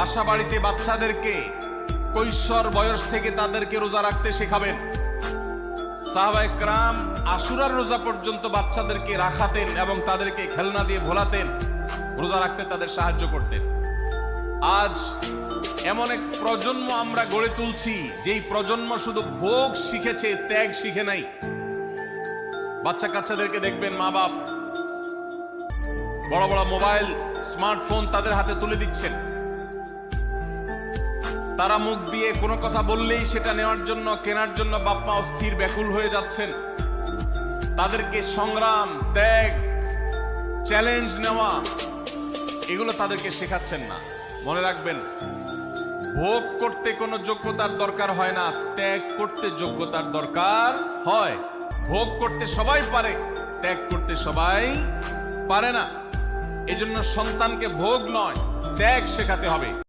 বাসা বাড়িতে বাচ্চাদেরকে কৈশোর বয়স থেকে তাদেরকে রোজা রাখতে শেখাবেন। সাহাবায়ে কেরাম আশুরার রোজা পর্যন্ত বাচ্চাদেরকে রাখাতেন এবং তাদেরকে খেলনা দিয়ে ভোলাতেন, রোজা রাখতে তাদের সাহায্য করতেন। আজ এমন এক প্রজন্ম আমরা গড়ে তুলছি যেই প্রজন্ম শুধু ভোগ শিখেছে, ত্যাগ শিখে নাই। বাচ্চা কাচ্চাদেরকে দেখবেন মা বাপ বড় বড় মোবাইল, স্মার্টফোন তাদের হাতে তুলে দিচ্ছেন। তারা মুখ দিয়ে কোনো কথা বললেই সেটা নেওয়ার জন্য, কেনার জন্য বাপ মা অস্থির ব্যাকুল হয়ে যাচ্ছেন। তাদেরকে সংগ্রাম, ত্যাগ, চ্যালেঞ্জ নেওয়া এগুলো তাদেরকে শেখাচ্ছেন না। মনে রাখবেন, ভোগ করতে কোনো যোগ্যতার দরকার হয় না, ত্যাগ করতে যোগ্যতার দরকার হয়। ভোগ করতে সবাই পারে, ত্যাগ করতে সবাই পারে না। এজন্য সন্তানকে ভোগ নয়, ত্যাগ শেখাতে হবে।